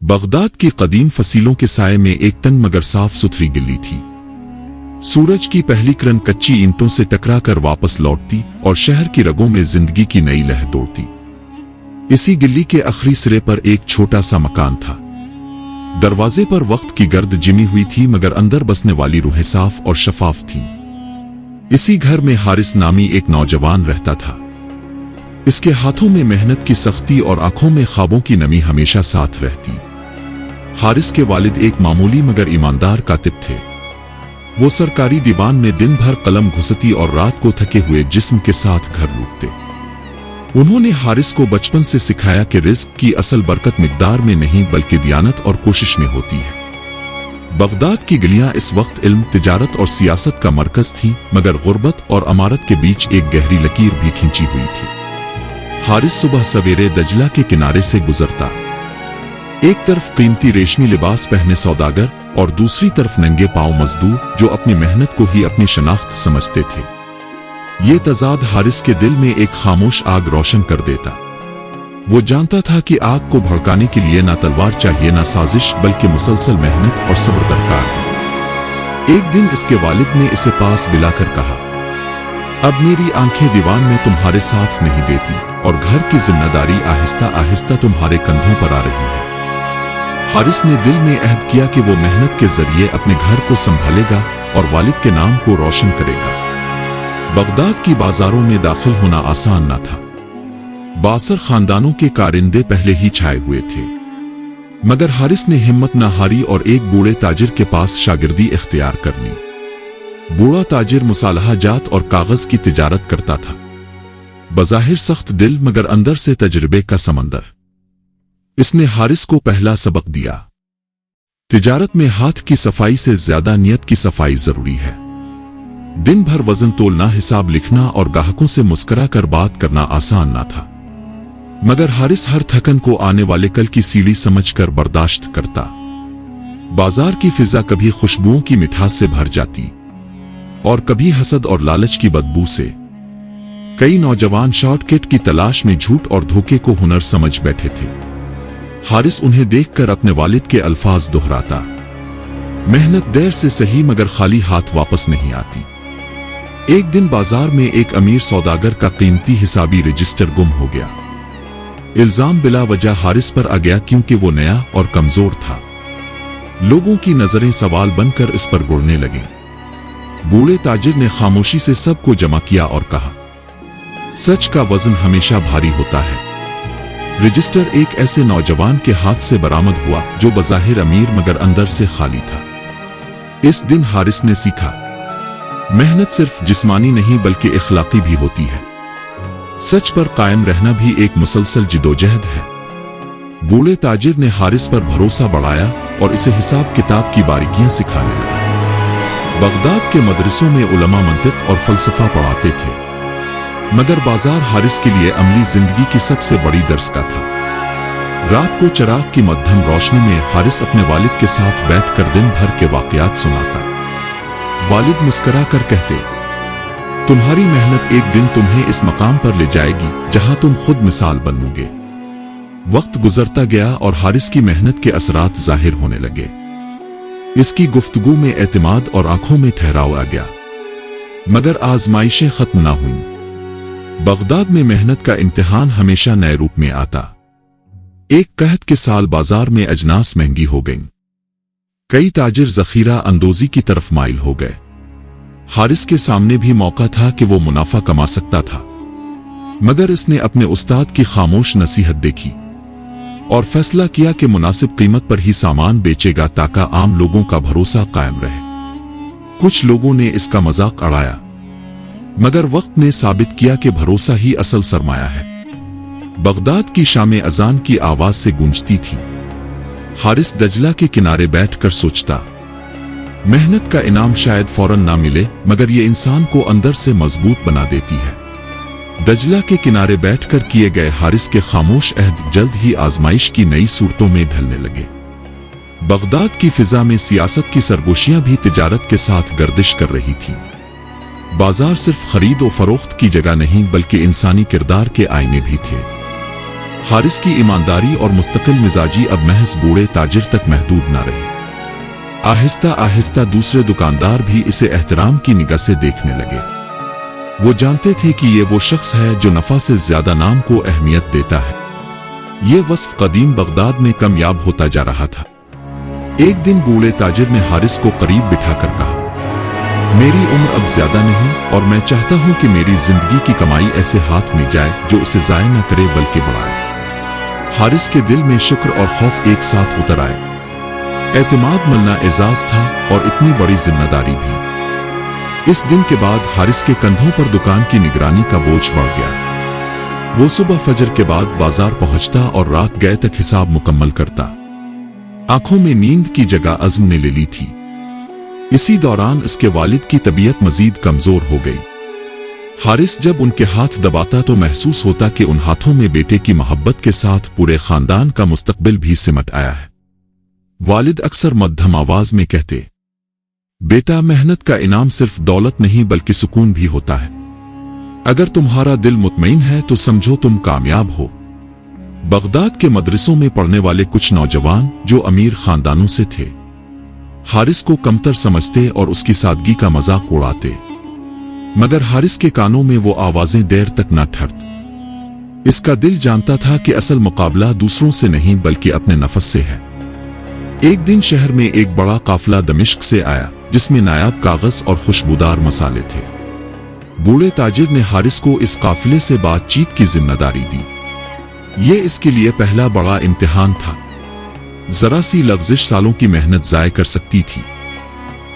Baghdad की कदीम फसीलों के साये में एक तंग मगर साफ सुथरी गिल्ली थी। सूरज की पहली किरण कच्ची ईंटों से टकराकर वापस लौटती और शहर की रगों में जिंदगी की नई लहर दौड़ती। इसी गिल्ली के आखिरी सिरे पर एक छोटा सा मकान था। दरवाजे पर वक्त की गर्द जिमी हुई थी मगर अंदर बसने वाली रूहें साफ और शफाफ थीं। इसी घर में हारिस नामी एक नौजवान रहता था। इसके हाथों में मेहनत की सख्ती और आंखों में ख्वाबों की नमी हमेशा साथ रहती। हारिस के वालिद एक मामूली मगर ईमानदार कातिब थे। वो सरकारी दीवान में दिन भर कलम घुसती और रात को थके हुए जिस्म के साथ घर लूटते। उन्होंने हारिस को बचपन से सिखाया कि रिज़्क की असल बरकत मिकदार में नहीं बल्कि दियानत और कोशिश में होती है। बगदाद की गलियां इस वक्त इल्म, तिजारत और सियासत का मरकज थीं, मगर गुर्बत और अमारत के बीच एक गहरी लकीर भी खिंची हुई थी। हारिस सुबह सवेरे दजला के किनारे से गुजरता। एक तरफ कीमती रेशमी लिबास पहने सौदागर और दूसरी तरफ नंगे पांव मजदूर जो अपनी मेहनत को ही अपनी शनाख्त समझते थे। ये तजाद हारिस के दिल में एक खामोश आग रोशन कर देता। वो जानता था कि आग को भड़काने के लिए ना तलवार चाहिए, ना साजिश, बल्कि मुसलसल मेहनत और सब्र दरकार है। एक दिन इसके वालिद ने इसे पास बुलाकर कहा, अब मेरी आंखें दीवान में तुम्हारे साथ नहीं देती और घर की जिम्मेदारी आहिस्ता आहिस्ता तुम्हारे कंधों पर आ रही है। हारिस ने दिल में अहद किया कि वो मेहनत के जरिए अपने घर को संभालेगा और वालिद के नाम को रोशन करेगा। बगदाद की बाजारों में दाखिल होना आसान न था। बासर खानदानों के कारिंदे पहले ही छाए हुए थे, मगर हारिस ने हिम्मत न हारी और एक बूढ़े ताजिर के पास शागिर्दी इख्तियार कर ली। बूढ़ा ताजिर मुसालहा जात और कागज की तिजारत करता था। बज़ाहिर सख्त दिल मगर अंदर से तजर्बे का समंदर। इसने हारिस को पहला सबक दिया, तिजारत में हाथ की सफाई से ज्यादा नियत की सफाई जरूरी है। दिन भर वजन तोलना, हिसाब लिखना और ग्राहकों से मुस्कुरा कर बात करना आसान ना था, मगर हारिस हर थकन को आने वाले कल की सीढ़ी समझकर बर्दाश्त करता। बाजार की फिजा कभी खुशबुओं की मिठास से भर जाती और कभी हसद और लालच की बदबू से। कई नौजवान शॉर्टकट की तलाश में झूठ और धोखे को हुनर समझ बैठे थे। हारिस उन्हें देखकर अपने वालिद के अल्फाज दोहराता, मेहनत देर से सही मगर खाली हाथ वापस नहीं आती। एक दिन बाजार में एक अमीर सौदागर का कीमती हिसाबी रजिस्टर गुम हो गया। इल्जाम बिला वजह हारिस पर आ गया क्योंकि वो नया और कमजोर था। लोगों की नजरें सवाल बनकर इस पर गुड़ने लगी। बूढ़े ताजिर ने खामोशी से सबको जमा किया और कहा, सच का वजन हमेशा भारी होता है। रजिस्टर एक ऐसे नौजवान के हाथ से बरामद हुआ जो बज़ाहिर अमीर मगर अंदर से खाली था। इस दिन हारिस ने सीखा, मेहनत सिर्फ जिस्मानी नहीं बल्कि इखलाकी भी होती है। सच पर कायम रहना भी एक मुसलसल जिदोजहद है। बूढ़े ताजिर ने हारिस पर भरोसा बढ़ाया और इसे हिसाब किताब की बारीकियां सिखाने लगा। बगदाद के मदरसों में उलमा मंतिक और फलसफा पढ़ाते थे, मगर बाजार हारिस के लिए अमली जिंदगी की सबसे बड़ी दर्स का था। रात को चिराग की मध्यम रोशनी में हारिस अपने वालिद के साथ बैठकर दिन भर के वाकयात सुनाता। वालिद मुस्कुरा कर कहते, तुम्हारी मेहनत एक दिन तुम्हें इस मकाम पर ले जाएगी जहां तुम खुद मिसाल बनोगे। वक्त गुजरता गया और हारिस की मेहनत के असरात जाहिर होने लगे। इसकी गुफ्तगू में एतमाद और आंखों में ठहराव आ गया, मगर आजमाइशें खत्म ना हुईं। बगदाद में मेहनत का इम्तिहान हमेशा नए रूप में आता। एक कहत के साल बाजार में अजनास महंगी हो गईं। कई ताजिर जखीरा अंदोजी की तरफ माइल हो गए। हारिस के सामने भी मौका था कि वो मुनाफा कमा सकता था, मगर इसने अपने उस्ताद की खामोश नसीहत देखी और फैसला किया कि मुनासिब कीमत पर ही सामान बेचेगा ताकि आम लोगों का भरोसा कायम रहे। कुछ लोगों ने इसका मजाक उड़ाया, मगर वक्त ने साबित किया कि भरोसा ही असल सरमाया है। बगदाद की शामें अजान की आवाज से गूंजती थी। हारिस दजला के किनारे बैठकर सोचता, मेहनत का इनाम शायद फौरन ना मिले, मगर ये इंसान को अंदर से मजबूत बना देती है। दजला के किनारे बैठकर किए गए हारिस के खामोश अहद जल्द ही आजमाइश की नई सूरतों में ढलने लगे। बगदाद की फिजा में सियासत की सरगोशियां भी तिजारत के साथ गर्दिश कर रही थीं। बाजार सिर्फ खरीद और फरोख्त की जगह नहीं बल्कि इंसानी किरदार के आईने भी थे। हारिस की ईमानदारी और मुस्तकिल मिजाजी अब महज बूढ़े ताजिर तक महदूद न रही। आहिस्ता आहिस्ता दूसरे दुकानदार भी इसे एहतराम की निगाह से देखने लगे। वो जानते थे कि ये वो शख्स है जो नफा से ज्यादा नाम को अहमियत देता है। ये वस्फ कदीम बगदाद में कामयाब होता जा रहा था। एक दिन बूढ़े ताजिर ने हारिस को करीब बिठाकर कहा, मेरी उम्र अब ज्यादा नहीं और मैं चाहता हूं कि मेरी जिंदगी की कमाई ऐसे हाथ में जाए जो उसे जाया न करे बल्कि बढ़ाए। हारिस के दिल में शुक्र और खौफ एक साथ उतर आए। एतमाद मिलना एजाज था और इतनी बड़ी जिम्मेदारी भी। इस दिन के बाद हारिस के कंधों पर दुकान की निगरानी का बोझ बढ़ गया। वो सुबह फजर के बाद बाजार पहुंचता और रात गए तक हिसाब मुकम्मल करता। आंखों में नींद की जगह अज़्म ने ले ली थी। इसी दौरान इसके वालिद की तबीयत मजीद कमजोर हो गई। हारिस जब उनके हाथ दबाता तो महसूस होता कि उन हाथों में बेटे की मोहब्बत के साथ पूरे खानदान का मुस्तकबिल भी सिमट आया है। वालिद अक्सर मध्यम आवाज में कहते, बेटा, मेहनत का इनाम सिर्फ दौलत नहीं बल्कि सुकून भी होता है। अगर तुम्हारा दिल मुतमईन है तो समझो तुम कामयाब हो। बगदाद के मदरसों में पढ़ने वाले कुछ नौजवान जो अमीर खानदानों से थे हारिस को कमतर समझते और उसकी सादगी का मजाक उड़ाते, मगर हारिस के कानों में वो आवाजें देर तक न ठहरती। इसका दिल जानता था कि असल मुकाबला दूसरों से नहीं बल्कि अपने नफस से है। एक दिन शहर में एक बड़ा काफिला दमिश्क से आया जिसमें नायाब कागज और खुशबूदार मसाले थे। बूढ़े ताजिर ने हारिस को इस काफिले से बातचीत की जिम्मेदारी दी। ये इसके लिए पहला बड़ा इम्तिहान था। जरा सी लफ्जिश सालों की मेहनत जाय कर सकती थी।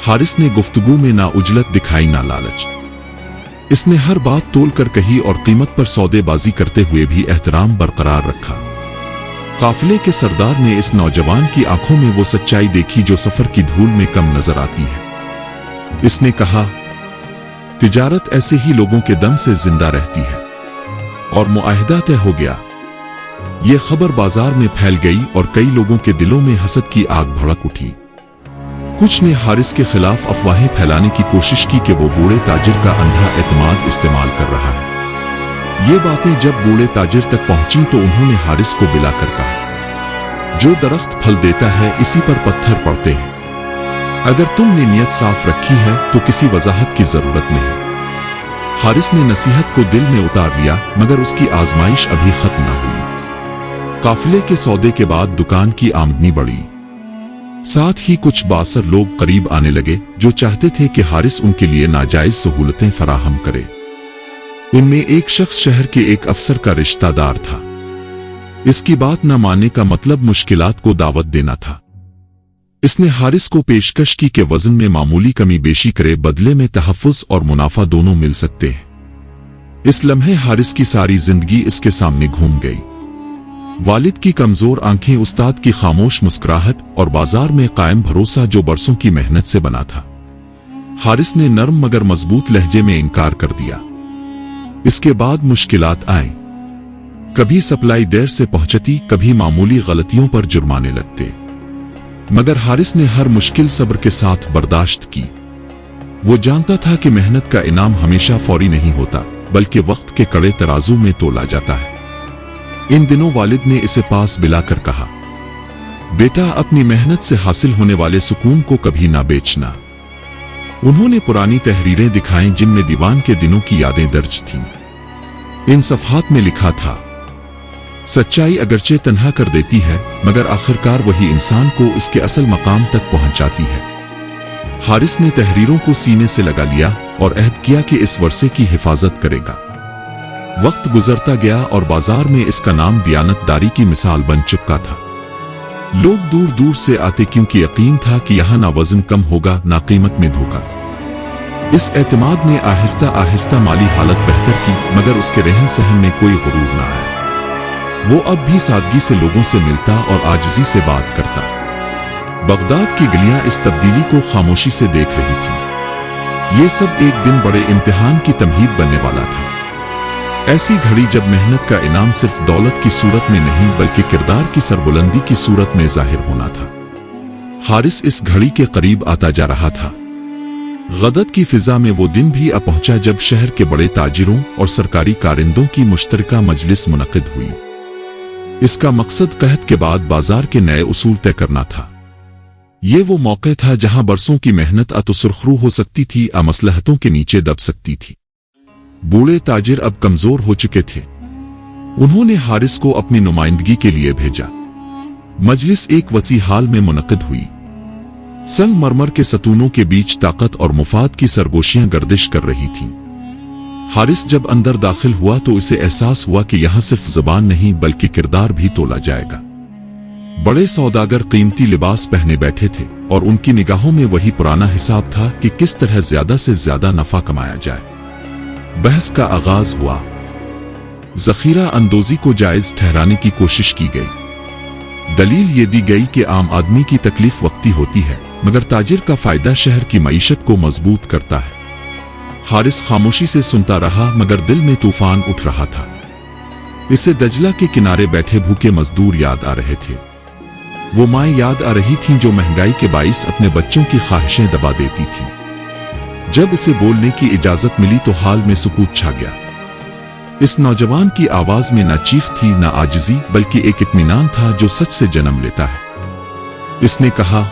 हारिस ने गुफ्तगू में ना उजलत दिखाई ना लालच। इसने हर बात तोल कर कही और कीमत पर सौदेबाजी करते हुए भी एहतराम बरकरार रखा। काफिले के सरदार ने इस नौजवान की आंखों में वो सच्चाई देखी जो सफर की धूल में कम नजर आती है। इसने कहा, तिजारत ऐसे ही लोगों के दम से जिंदा रहती है। और मुआहिदा तय हो गया। ये खबर बाजार में फैल गई और कई लोगों के दिलों में हसद की आग भड़क उठी। कुछ ने हारिस के खिलाफ अफवाहें फैलाने की कोशिश की कि वो बूढ़े ताजिर का अंधा एतमाद इस्तेमाल कर रहा है। ये बातें जब बूढ़े ताजिर तक पहुंची तो उन्होंने हारिस को बिलाकर कहा, जो दरख्त फल देता है इसी पर पत्थर पड़ते हैं। अगर तुमने नियत साफ रखी है तो किसी वजाहत की जरूरत नहीं। हारिस ने नसीहत को दिल में उतार लिया, मगर उसकी आजमाइश अभी खत्म न हुई। काफिले के सौदे के बाद दुकान की आमदनी बढ़ी। साथ ही कुछ बासर लोग करीब आने लगे जो चाहते थे कि हारिस उनके लिए नाजायज सहूलतें फराहम करे। इनमें एक शख्स शहर के एक अफसर का रिश्तेदार था। इसकी बात न मानने का मतलब मुश्किलात को दावत देना था। इसने हारिस को पेशकश की कि वजन में मामूली कमी बेशी करे, बदले में तहफ्फुज और मुनाफा दोनों मिल सकते हैं। इस लम्हे हारिस की सारी जिंदगी इसके सामने घूम गई। वालिद की कमजोर आंखें, उस्ताद की खामोश मुस्कुराहट और बाजार में कायम भरोसा जो बरसों की मेहनत से बना था। हारिस ने नरम मगर मजबूत लहजे में इनकार कर दिया। इसके बाद मुश्किलात आए। कभी सप्लाई देर से पहुंचती, कभी मामूली गलतियों पर जुर्माने लगते, मगर हारिस ने हर मुश्किल सब्र के साथ बर्दाश्त की। वो जानता था कि मेहनत का इनाम हमेशा फौरी नहीं होता बल्कि वक्त के कड़े तराजू में तोला जाता है। इन दिनों वालिद ने इसे पास बिलाकर कहा, बेटा, अपनी मेहनत से हासिल होने वाले सुकून को कभी ना बेचना। उन्होंने पुरानी तहरीरें दिखाएं जिनमें दीवान के दिनों की यादें दर्ज थीं। इन सफ़हात में लिखा था, सच्चाई अगरचे तन्हा कर देती है मगर आखिरकार वही इंसान को इसके असल मकाम तक पहुंचाती है। हारिस ने तहरीरों को सीने से लगा लिया और अहद किया कि इस वर्षे की हिफाजत करेगा। वक्त गुजरता गया और बाजार में इसका नाम दियानतदारी की मिसाल बन चुका था। लोग दूर दूर से आते क्योंकि यकीन था कि यहां ना वजन कम होगा ना कीमत में धोखा। इस एतमाद ने आहिस्ता आहिस्ता माली हालत बेहतर की, मगर उसके रहन सहन में कोई गुरूर ना आया। वो अब भी सादगी से लोगों से मिलता और आजिज़ी से बात करता। बगदाद की गलियां इस तब्दीली को खामोशी से देख रही थी। ये सब एक दिन बड़े इम्तिहान की तमहीद बनने वाला था। ऐसी घड़ी जब मेहनत का इनाम सिर्फ दौलत की सूरत में नहीं बल्कि किरदार की सरबुलंदी की सूरत में जाहिर होना था। हारिस इस घड़ी के करीब आता जा रहा था। गदत की फिजा में वो दिन भी आ पहुंचा जब शहर के बड़े ताजिरों और सरकारी कारिंदों की मुश्तरका मजलिस मुनक्किद हुई। इसका मकसद कहत के बाद बाजार के नए उसूल तय करना था। ये वो मौका था जहां बरसों की मेहनत तो सुरखरू हो सकती थी, मसलहतों के नीचे दब सकती थी। बूढ़े ताजिर अब कमजोर हो चुके थे। उन्होंने हारिस को अपनी नुमाइंदगी के लिए भेजा। मजलिस एक वसी हाल में मुनक्किद हुई। संगमरमर के सतूनों के बीच ताकत और मुफाद की सरगोशियां गर्दिश कर रही थीं। हारिस जब अंदर दाखिल हुआ तो इसे एहसास हुआ कि यहां सिर्फ ज़बान नहीं बल्कि किरदार भी तोला जाएगा। बड़े सौदागर कीमती लिबास पहने बैठे थे और उनकी निगाहों में वही पुराना हिसाब था कि किस तरह ज्यादा से ज्यादा नफा कमाया जाए। बहस का आगाज हुआ। जखीरा अंदोजी को जायज ठहराने की कोशिश की गई। दलील ये दी गई कि आम आदमी की तकलीफ वक्ती होती है, मगर ताजिर का फायदा शहर की मईशत को मजबूत करता है। हारिस खामोशी से सुनता रहा, मगर दिल में तूफान उठ रहा था। इसे दजला के किनारे बैठे भूखे मजदूर याद आ रहे थे। वो माएं याद आ रही थीं जो महंगाई के बाइस अपने बच्चों की ख्वाहिशें दबा देती थीं। जब इसे बोलने की इजाजत मिली तो हाल में सुकूत छा गया। इस नौजवान की आवाज में न चीख थी न आजिजी, बल्कि एक इत्मीनान था जो सच से जन्म लेता है। इसने कहा,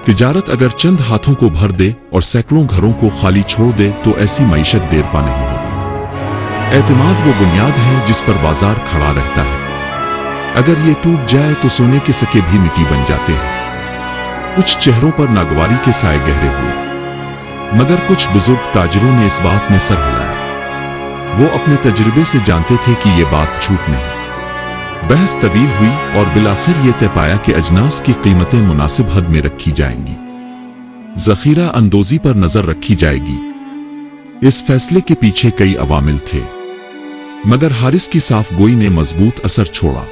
तिजारत अगर चंद हाथों को भर दे और सैकड़ों घरों को खाली छोड़ दे तो ऐसी मईशत देर पा नहीं होती। एतमाद वो बुनियाद है जिस पर बाजार खड़ा रहता है। अगर ये टूट जाए तो सोने के सिक्के भी मिट्टी बन जाते हैं। कुछ चेहरों पर नागवारी के साए गहरे हुए, मगर कुछ बुजुर्ग ताजिरों ने इस बात में सर हिलाया। वो अपने तजुर्बे से जानते थे कि ये बात झूठ नहीं। बहस तवील हुई और बिलाखिर ये तय पाया कि अजनास की कीमतें मुनासिब हद में रखी जाएंगी। जखीरा अंदोजी पर नजर रखी जाएगी। इस फैसले के पीछे कई अवामिल थे, मगर हारिस की साफ गोई ने मजबूत असर छोड़ा।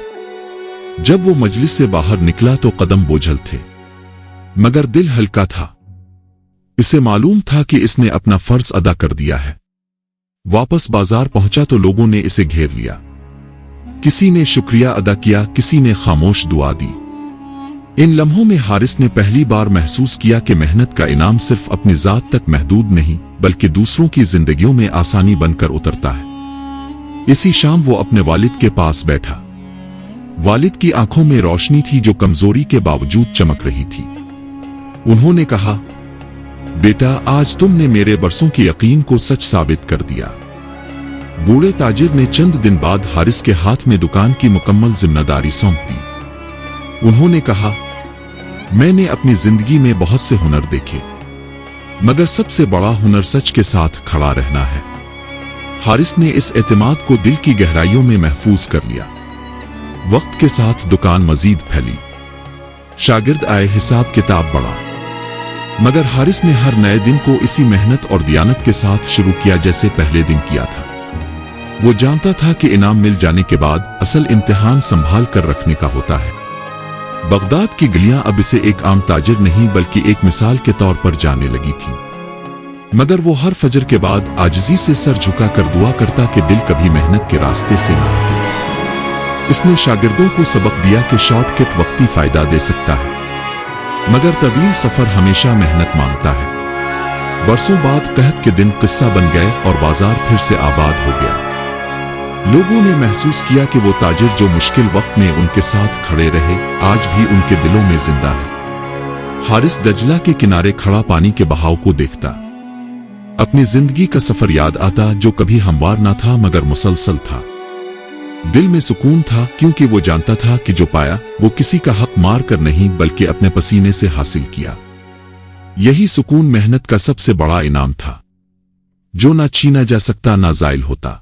जब वो मजलिस से बाहर निकला तो कदम बोझल थे, मगर दिल हल्का था। इसे मालूम था कि इसने अपना फर्ज अदा कर दिया है। वापस बाजार पहुंचा तो लोगों ने इसे घेर लिया। किसी ने शुक्रिया अदा किया, किसी ने खामोश दुआ दी। इन लम्हों में हारिस ने पहली बार महसूस किया कि मेहनत का इनाम सिर्फ अपनी जात तक महदूद नहीं, बल्कि दूसरों की जिंदगियों में आसानी बनकर उतरता है। इसी शाम वो अपने वालिद के पास बैठा। वालिद की आंखों में रोशनी थी जो कमजोरी के बावजूद चमक रही थी। उन्होंने कहा, बेटा, आज तुमने मेरे बरसों के यकीन को सच साबित कर दिया। बूढ़े ताजिर ने चंद दिन बाद हारिस के हाथ में दुकान की मुकम्मल जिम्मेदारी सौंप दी। उन्होंने कहा, मैंने अपनी जिंदगी में बहुत से हुनर देखे, मगर सबसे बड़ा हुनर सच के साथ खड़ा रहना है। हारिस ने इस एतमाद को दिल की गहराइयों में महफूज कर लिया। वक्त के साथ दुकान मजीद फैली। शागिर्द आए, हिसाब किताब बढ़ा, मगर हारिस ने हर नए दिन को इसी मेहनत और दियानत के साथ शुरू किया जैसे पहले दिन किया था। वो जानता था कि इनाम मिल जाने के बाद असल इम्तिहान संभाल कर रखने का होता है। बगदाद की गलियां अब इसे एक आम ताजिर नहीं बल्कि एक मिसाल के तौर पर जाने लगी थीं। मगर वो हर फजर के बाद आजिजी से सर झुकाकर दुआ करता कि दिल कभी मेहनत के रास्ते से न हटे। इसने शागिर्दों को सबक दिया कि शॉर्टकट वक्ती फायदा दे सकता है, मगर तवील सफर हमेशा मेहनत मांगता है। बरसों बाद कहत के दिन किस्सा बन गए और बाजार फिर से आबाद हो गया। लोगों ने महसूस किया कि वो ताजिर जो मुश्किल वक्त में उनके साथ खड़े रहे, आज भी उनके दिलों में जिंदा है। हारिस दजला के किनारे खड़ा पानी के बहाव को देखता। अपनी जिंदगी का सफर याद आता जो कभी हमवार ना था मगर मुसलसल था। दिल में सुकून था क्योंकि वो जानता था कि जो पाया वो किसी का हक मार कर नहीं बल्कि अपने पसीने से हासिल किया। यही सुकून मेहनत का सबसे बड़ा इनाम था, जो ना छीना जा सकता ना ज़ाइल होता।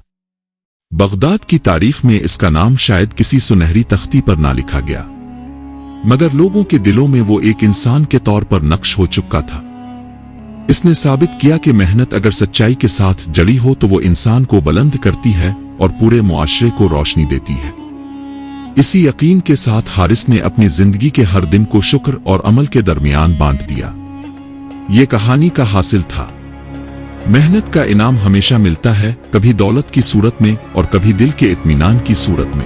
बगदाद की तारीख में इसका नाम शायद किसी सुनहरी तख्ती पर ना लिखा गया, मगर लोगों के दिलों में वो एक इंसान के तौर पर नक्श हो चुका था। इसने साबित किया कि मेहनत अगर सच्चाई के साथ जड़ी हो तो वो इंसान को बुलंद करती है और पूरे मुआशरे को रोशनी देती है। इसी यकीन के साथ हारिस ने अपनी जिंदगी के हर दिन को शुक्र और अमल के दरमियान बांट दिया। ये कहानी का हासिल था। मेहनत का इनाम हमेशा मिलता है, कभी दौलत की सूरत में और कभी दिल के इत्मीनान की सूरत में।